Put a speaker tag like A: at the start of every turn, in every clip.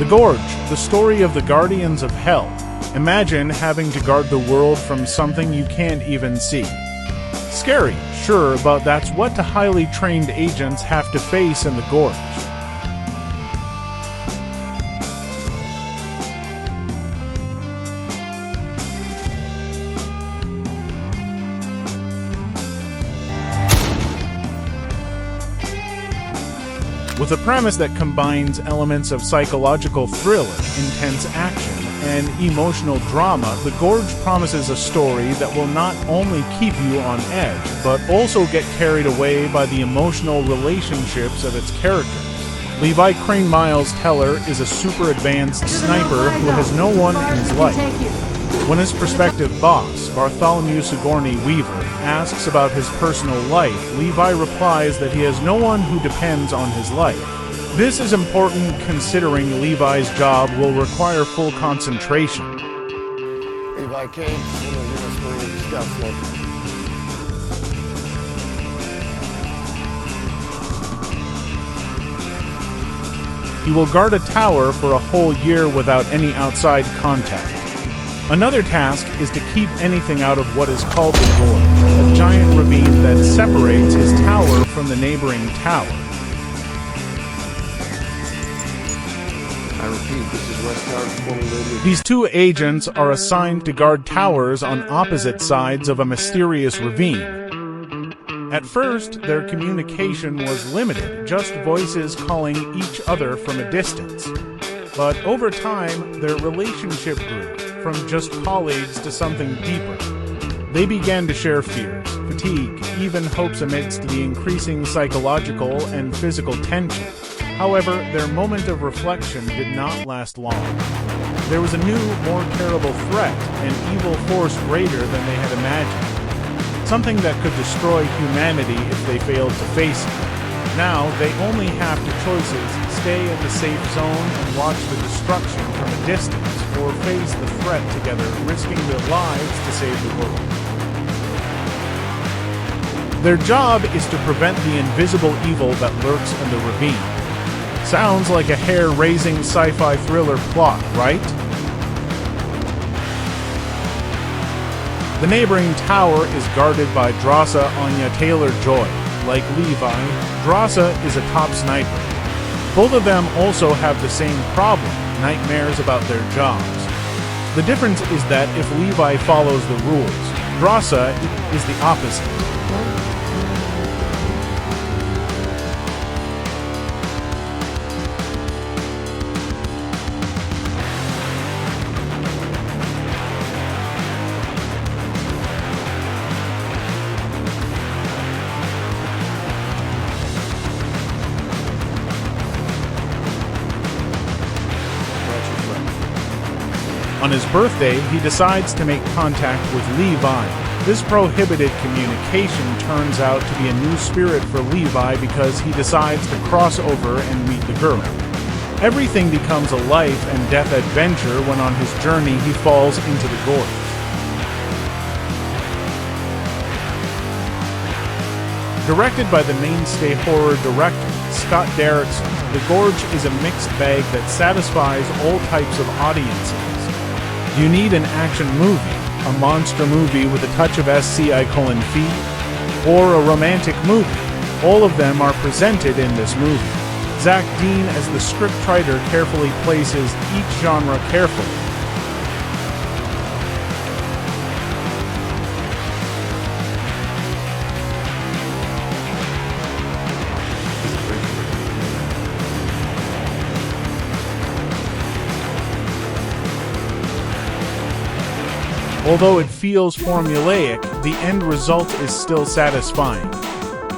A: The Gorge, the story of the guardians of hell. Imagine having to guard the world from something you can't even see. Scary, sure, but that's what the highly trained agents have to face in the Gorge. With a premise that combines elements of psychological thriller, intense action, and emotional drama, The Gorge promises a story that will not only keep you on edge, but also get carried away by the emotional relationships of its characters. Levi Crane Miles Teller is a super advanced sniper who has no one in his life. When his prospective boss, Bartholomew Sigourney Weaver, asks about his personal life, Levi replies that he has no one who depends on his life. This is important considering Levi's job will require full concentration.
B: Levi came,
A: He will guard a tower for a whole year without any outside contact. Another task is to keep anything out of what is called the Gorge, a giant ravine that separates his tower from the neighboring tower.
B: I repeat, this is West Tower, formerly.
A: These two agents are assigned to guard towers on opposite sides of a mysterious ravine. At first, their communication was limited, just voices calling each other from a distance. But over time, their relationship grew, from just colleagues to something deeper. They began to share fears, fatigue, even hopes amidst the increasing psychological and physical tension. However, their moment of reflection did not last long. There was a new, more terrible threat, an evil force greater than they had imagined. Something that could destroy humanity if they failed to face it. Now, they only have two choices: stay in the safe zone and watch the destruction from a distance, or face the threat together, risking their lives to save the world. Their job is to prevent the invisible evil that lurks in the ravine. Sounds like a hair-raising sci-fi thriller plot, right? The neighboring tower is guarded by Drasa Anya Taylor-Joy. Like Levi, Drasa is a top sniper. Both of them also have the same problem, nightmares about their jobs. The difference is that if Levi follows the rules, Drasa is the opposite. On his birthday, he decides to make contact with Levi. This prohibited communication turns out to be a new spirit for Levi because he decides to cross over and meet the girl. Everything becomes a life and death adventure when on his journey he falls into the Gorge. Directed by the mainstay horror director, Scott Derrickson, The Gorge is a mixed bag that satisfies all types of audiences. You need an action movie, a monster movie with a touch of SCI:F, or a romantic movie. All of them are presented in this movie. Zach Dean, as the scriptwriter, carefully places each genre carefully. Although it feels formulaic, the end result is still satisfying.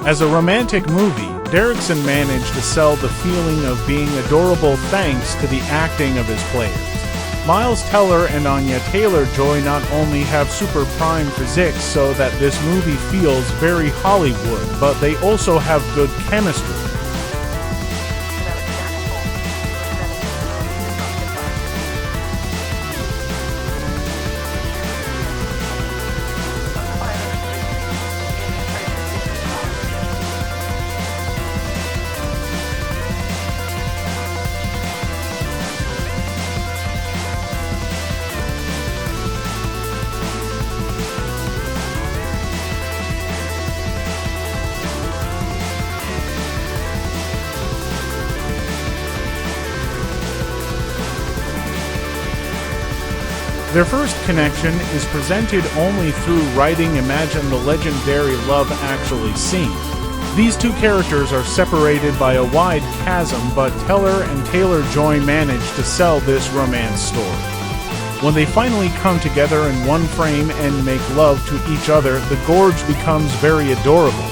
A: As a romantic movie, Derrickson managed to sell the feeling of being adorable thanks to the acting of his players. Miles Teller and Anya Taylor-Joy not only have super prime physiques so that this movie feels very Hollywood, but they also have good chemistry. Their first connection is presented only through writing Imagine the Legendary Love Actually scene. These two characters are separated by a wide chasm, but Teller and Taylor-Joy manage to sell this romance story. When they finally come together in one frame and make love to each other, the Gorge becomes very adorable.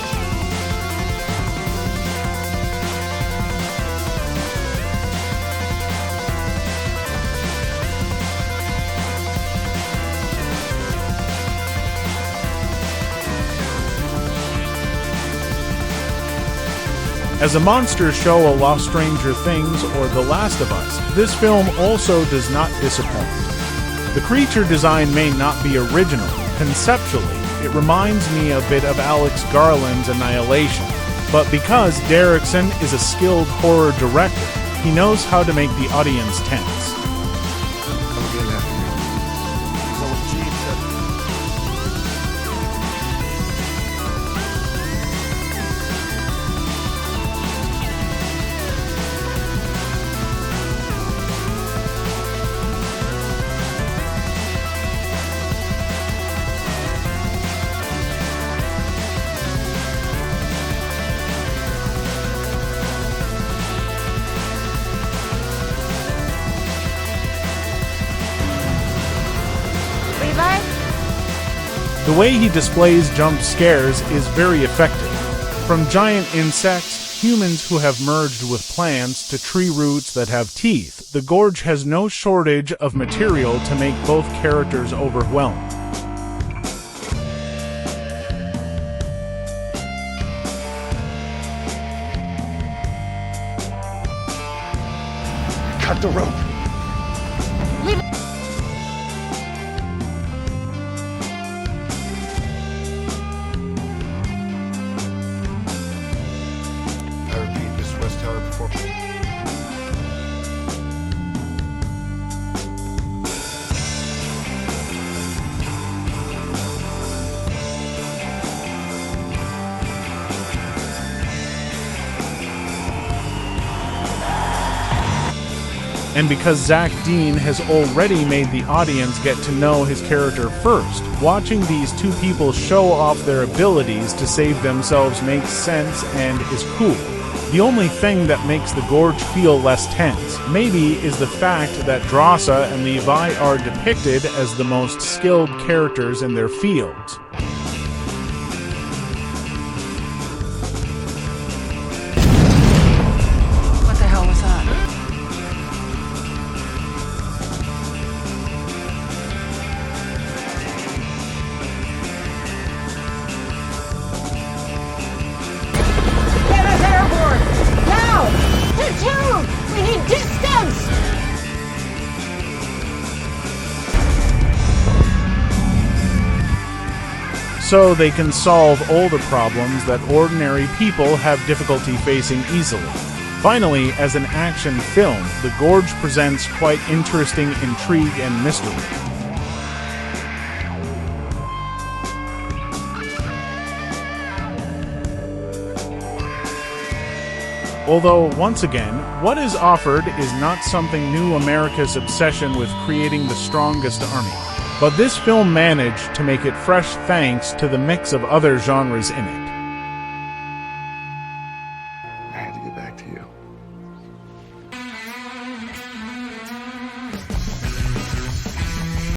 A: As a monster show, A Lost Stranger Things or The Last of Us, this film also does not disappoint. The creature design may not be original. Conceptually, it reminds me a bit of Alex Garland's Annihilation. But because Derrickson is a skilled horror director, he knows how to make the audience tense. The way he displays jump scares is very effective. From giant insects, humans who have merged with plants, to tree roots that have teeth, the Gorge has no shortage of material to make both characters overwhelmed.
B: Cut the rope.
A: And because Zach Dean has already made the audience get to know his character first, watching these two people show off their abilities to save themselves makes sense and is cool. The only thing that makes the Gorge feel less tense, maybe, is the fact that Drossa and Levi are depicted as the most skilled characters in their fields.
C: What the hell was that?
D: Get us airborne! Now! Platoon! We need distance!
A: So they can solve all the problems that ordinary people have difficulty facing easily. Finally, as an action film, The Gorge presents quite interesting intrigue and mystery. Although, once again, what is offered is not something new America's obsession with creating the strongest army. But this film managed to make it fresh thanks to the mix of other genres in it.
B: I had to get back to you.